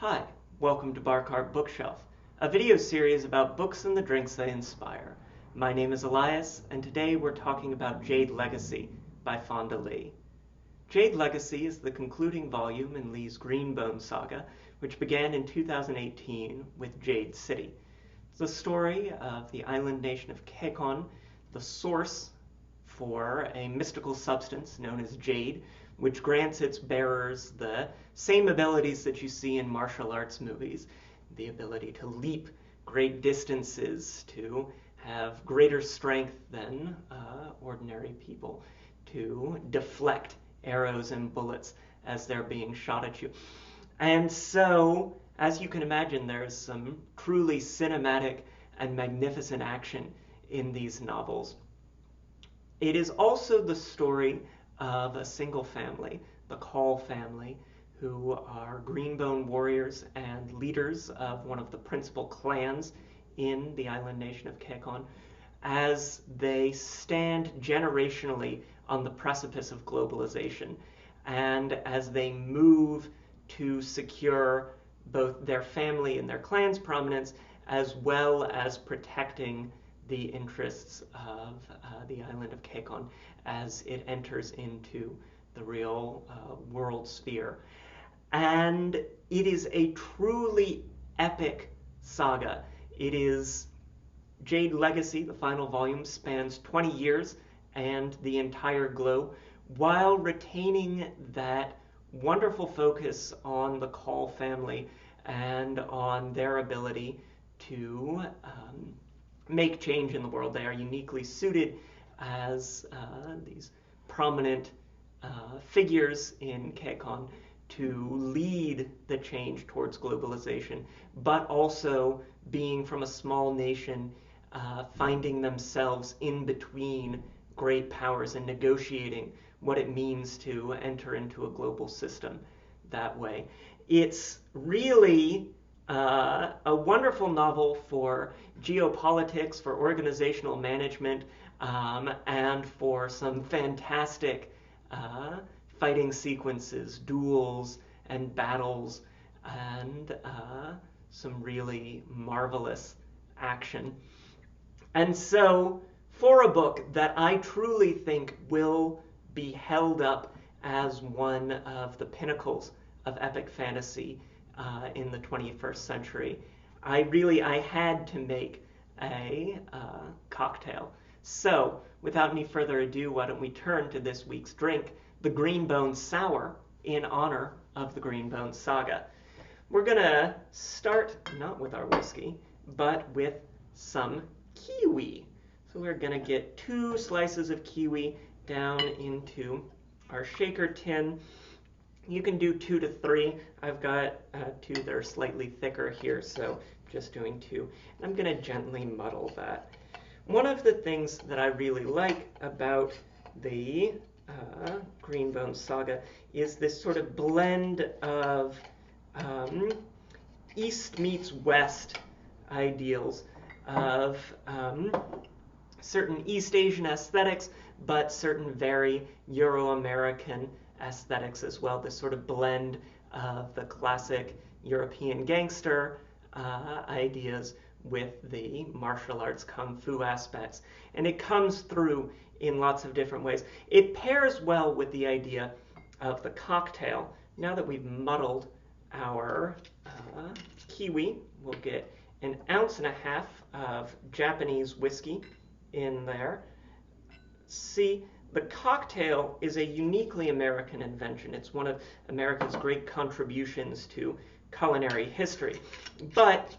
Hi, welcome to Bar Cart Bookshelf, a video series about books and the drinks they inspire. My name is Elias, and today we're talking about Jade Legacy by Fonda Lee. Jade Legacy is the concluding volume in Lee's Green Bone Saga, which began in 2018 with Jade City. It's the story of the island nation of Kekon, the source for a mystical substance known as jade, which grants its bearers the same abilities that you see in martial arts movies. The ability to leap great distances, to have greater strength than ordinary people, to deflect arrows and bullets as they're being shot at you. And so, as you can imagine, there's some truly cinematic and magnificent action in these novels. It is also the story of a single family, the Call family, who are Greenbone warriors and leaders of one of the principal clans in the island nation of Kekon, as they stand generationally on the precipice of globalization, and as they move to secure both their family and their clan's prominence, as well as protecting the interests of the island of Kekon as it enters into the real world sphere. And it is a truly epic saga. It is Jade Legacy, the final volume, spans 20 years and the entire globe, while retaining that wonderful focus on the Call family and on their ability to make change in the world. They are uniquely suited as these prominent figures in Kekon to lead the change towards globalization, but also being from a small nation, finding themselves in between great powers and negotiating what it means to enter into a global system that way. It's really a wonderful novel for geopolitics, for organizational management, and for some fantastic fighting sequences, duels and battles, and some really marvelous action. And so, for a book that I truly think will be held up as one of the pinnacles of epic fantasy in the 21st century, I had to make a cocktail. So, without any further ado, why don't we turn to this week's drink, the Green Bone Sour, in honor of the Green Bone Saga. We're gonna start not with our whiskey, but with some kiwi. So we're gonna get 2 slices of kiwi down into our shaker tin. You can do 2 to 3. I've got 2 that are slightly thicker here, so just doing 2. And I'm going to gently muddle that. One of the things that I really like about the Green Bone Saga is this sort of blend of East meets West ideals of certain East Asian aesthetics, but certain very Euro-American aesthetics as well, this sort of blend of the classic European gangster ideas with the martial arts kung fu aspects. And it comes through in lots of different ways. It pairs well with the idea of the cocktail. Now that we've muddled our kiwi, we'll get 1.5 ounces of Japanese whiskey in there. See, the cocktail is a uniquely American invention. It's one of America's great contributions to culinary history. But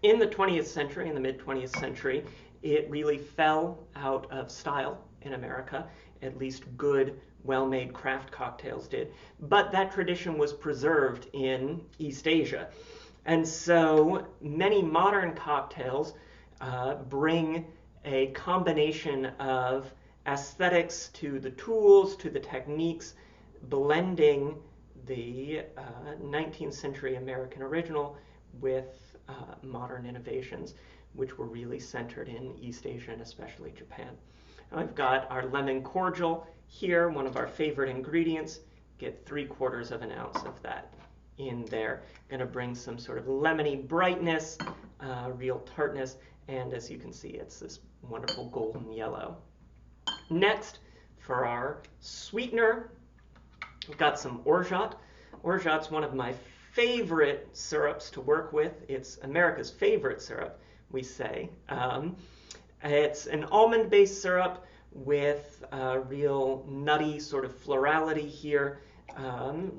in the 20th century, in the mid-20th century, it really fell out of style in America. At least good, well-made craft cocktails did. But that tradition was preserved in East Asia. And so many modern cocktails bring a combination of aesthetics to the tools, to the techniques, blending the 19th century American original with modern innovations, which were really centered in East Asia and especially Japan. I've got our lemon cordial here, one of our favorite ingredients. Get 3/4 of an ounce of that in there. Going to bring some sort of lemony brightness, real tartness, and as you can see, it's this wonderful golden yellow. Next, for our sweetener, we've got some orgeat. Orgeat's one of my favorite syrups to work with. It's America's favorite syrup, we say. It's an almond-based syrup with real nutty sort of florality here.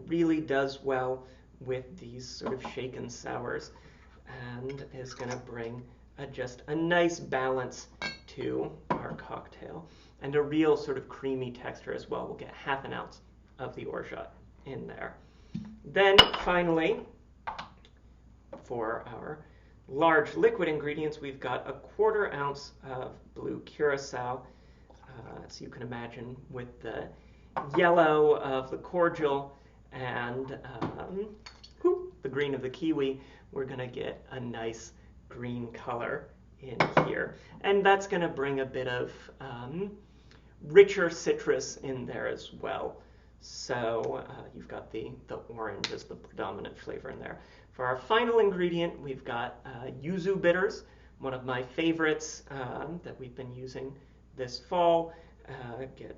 Really does well with these sort of shaken sours and is going to bring just a nice balance to our cocktail and a real sort of creamy texture as well. We'll get half an ounce of the orgeat in there. Then finally, for our large liquid ingredients, we've got a 1/4 ounce of blue curacao, as you can imagine, with the yellow of the cordial and the green of the kiwi. We're going to get a nice green color in here, and that's going to bring a bit of richer citrus in there as well. So you've got the orange as the predominant flavor in there. For our final ingredient, we've got Yuzu Bitters, one of my favorites that we've been using this fall. Get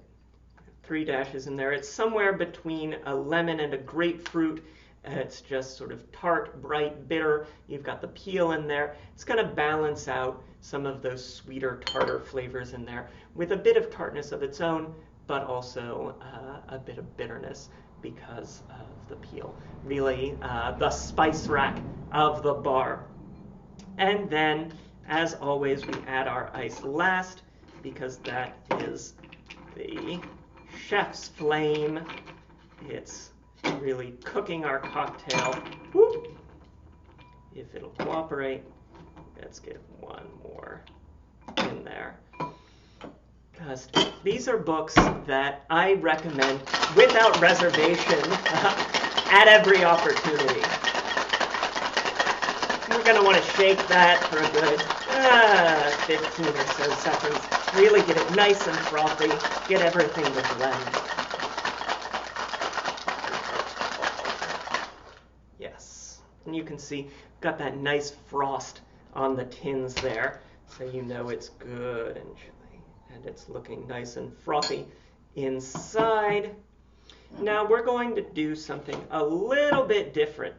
3 dashes in there. It's somewhere between a lemon and a grapefruit. It's just sort of tart, bright, bitter. You've got the peel in there. It's going to balance out some of those sweeter, tartar flavors in there with a bit of tartness of its own, but also a bit of bitterness because of the peel. Really the spice rack of the bar. And then, as always, we add our ice last because that is the chef's flame. It's really cooking our cocktail. Woo! If it'll cooperate, let's get one more in there. Because these are books that I recommend without reservation at every opportunity. We're going to want to shake that for a good 15 or so seconds. Really get it nice and frothy. Get everything to blend. Yes. And you can see got that nice frost on the tins there, so you know it's good and chilly. And it's looking nice and frothy inside. Now we're going to do something a little bit different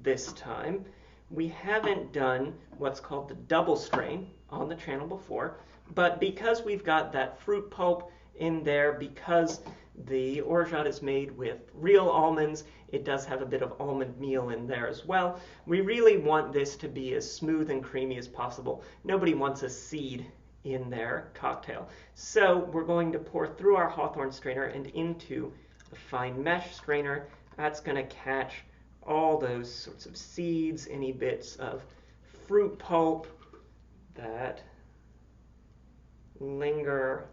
this time. We haven't done what's called the double strain on the channel before, but because we've got that fruit pulp in there, because the orgeat is made with real almonds, it does have a bit of almond meal in there as well. We really want this to be as smooth and creamy as possible. Nobody wants a seed in their cocktail. So we're going to pour through our Hawthorne strainer and into the fine mesh strainer. That's going to catch all those sorts of seeds, any bits of fruit pulp that linger.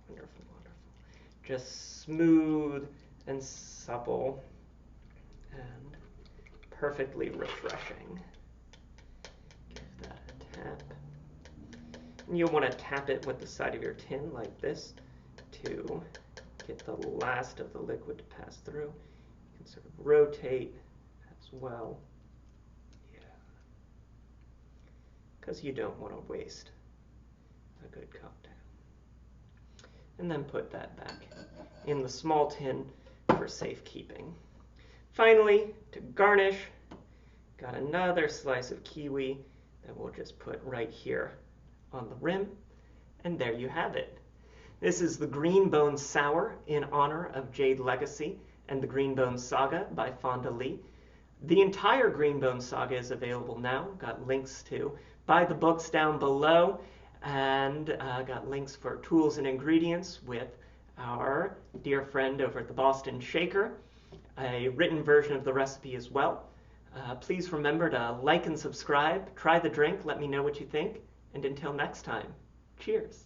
Wonderful, wonderful. Just smooth and supple and perfectly refreshing. Give that a tap. And you'll want to tap it with the side of your tin like this to get the last of the liquid to pass through. You can sort of rotate as well. Yeah. Because you don't want to waste a good cocktail. And then put that back in the small tin for safekeeping. Finally, to garnish, got another slice of kiwi that we'll just put right here on the rim, and there you have it. This is the Green Bone Sour in honor of Jade Legacy and the Green Bone Saga by Fonda Lee. The entire Green Bone Saga is available now. Got links to buy the books down below, and got links for tools and ingredients with our dear friend over at the Boston Shaker, a written version of the recipe as well. Please remember to like and subscribe, try the drink, let me know what you think, and until next time, cheers.